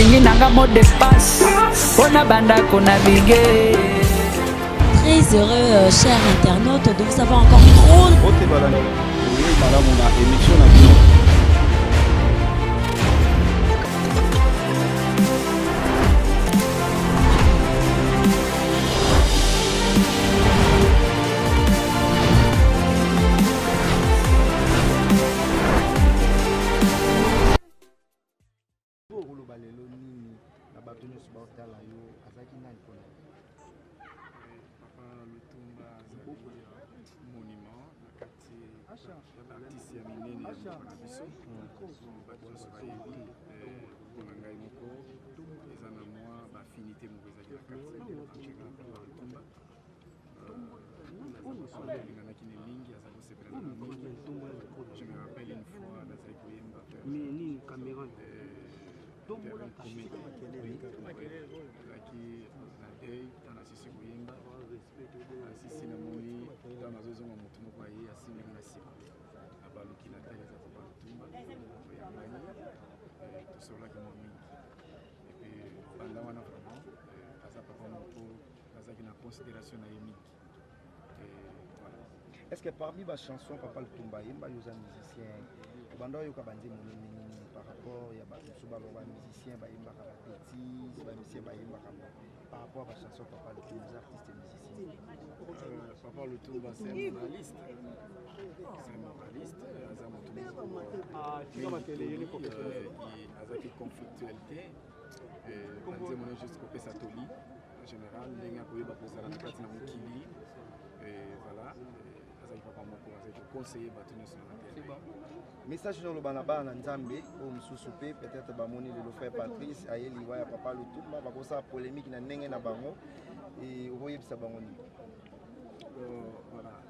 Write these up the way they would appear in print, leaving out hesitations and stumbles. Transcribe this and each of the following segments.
nalingi nanga mot d'espace pona banda ko naviguer. Très heureux, chers internautes, de vous avoir encore trop. Je me rappelle une fois dans cette Koyemba. Caméra. Est-ce que parmi ma chanson Papa Lutumba yemba yoza musicien bando yoka bandi monene par rapport ya ba musubalo ba musicien ba yemba ka petit ba musicien ba yemba ka par rapport à la chanson Papa Lutumba les artistes musiciens Papa Lutumba c'est un moraliste Azam Azaki conflictualité banze mona juste kopesa toli en général lenga koyeba kozala na kati na mokili voilà conseiller message dans le banaba na nzambe o msusu pe peut-être bamoni le frère Patrice ayeli wa ya Papa Lutumba bakosa polémique na ndenge na bango et oyebisa bango ni voilà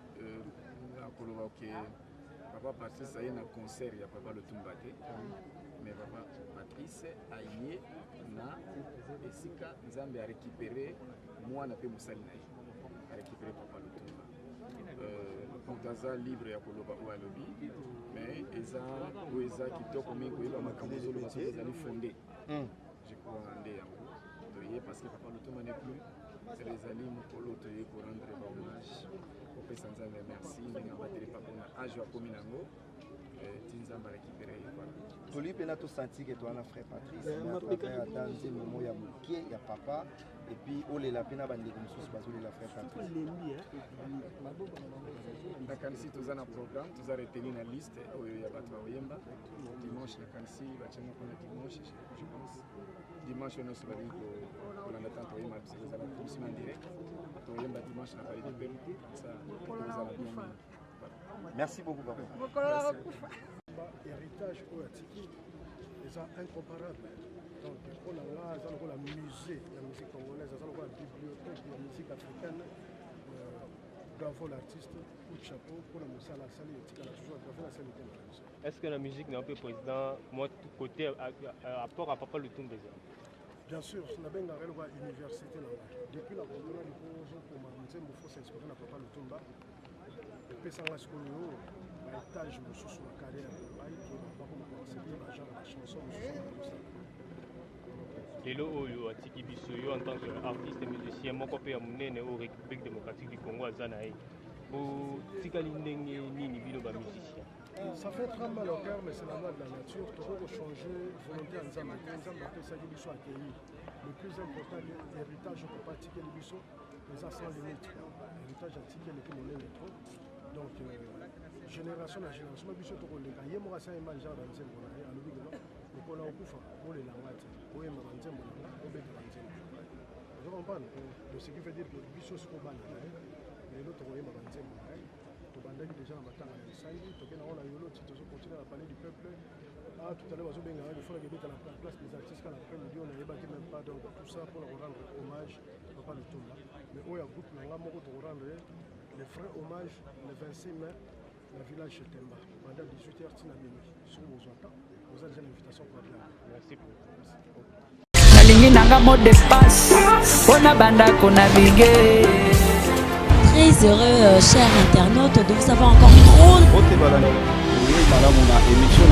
akoloba que Papa Patrice aye na concert ya Papa Lutumba te mais Papa Patrice aye na esika nzambe a récupérer mwana pe musali na ye a récupérer Papa Lutumba Kontaza libre ya koloba ou alobi mais eza kitoko mingi koyeba makambo zolo masoki ezali fondé je crois ande yango toye parce que Papa Lutumba n'est plus c'est les amis mokolo toye ko rendre hommage kopesa nzambe merci ndenge abateli papona age akomi nango tinzamba récupérer voilà toli pena to senti que toi na frère Patrice na to ata nzembo mo ya mokie ya papa et puis olela pena bandeko mosusu bazolela frère Patrice na kanisi toza na programme toza retenir na liste oyo ya bato bayemba dimanche na kanisi batianga mpona dimanche je pense dimanche oyo nyonso bali kolanda tan toyemba ezala nsima direct toyemba dimanche na bali de pembe ça kozala bien mingi. Merci beaucoup papa. Héritage oyo atiki eza incomparable donc mpona nga eza lokola musée ya musique congolaise eza lokola bibliothèque ya musique africaine. Bravo l'artiste, coup de chapeau pour le Moussala Sali et Tika la toujours bravo la scène de. Est-ce que la musique n'est pas président, moi, côté rapport à Papa Lutumba? Bien sûr, on a bien gardé l'université là. Depuis la condamnation du projet pour Manzembo, il faut s'inspirer à Papa Lutumba. Et puis ça va se connaître, l'étage sous la carrière, qui va pas commencer à genre la chanson. Lelo oyo atiki biso yo en tant qu'artiste et musicien moko pe ya munene au République démocratique du Congo azana ye bo tikali ndenge nini bino ba musicien. Ça fait très mal au cœur mais c'est la loi de la nature tout faut changer volonté en nzambe ça dit biso accueillir le plus important l'héritage on peut pas tirer biso mais ça sans limite l'héritage a tirer le plus monene trop donc génération na génération biso to koleka ye mo ka sa image genre nzembo na ye alobi que on a okufa olela ngati oyemba banzembo na obeta banzembo je comprends ce qui veut dire que biso siko bana lelo tokoyemba banzembo na ye tobandaki déjà na matanga ya bisangi tokenda ona yolo ti tozocontinue na parler du peuple tout à l'heure bazobenga il faut que beta la place des artistes quand l'après-midi on ayebaki même pas donc tout ça pour rendre hommage Papa Lutumba mais oyo groupe na nga moko tokorendre le vrai hommage le 26 mai na village Chetemba pendant 18h tina minuit sur Mozota. Vous avez une invitation pour la. Merci beaucoup. Nalingi nanga mot d'espace pona banda ko naviguer. Très heureux, chers internautes, de vous avoir encore trop. Ote balana. Oui, madame, on a émission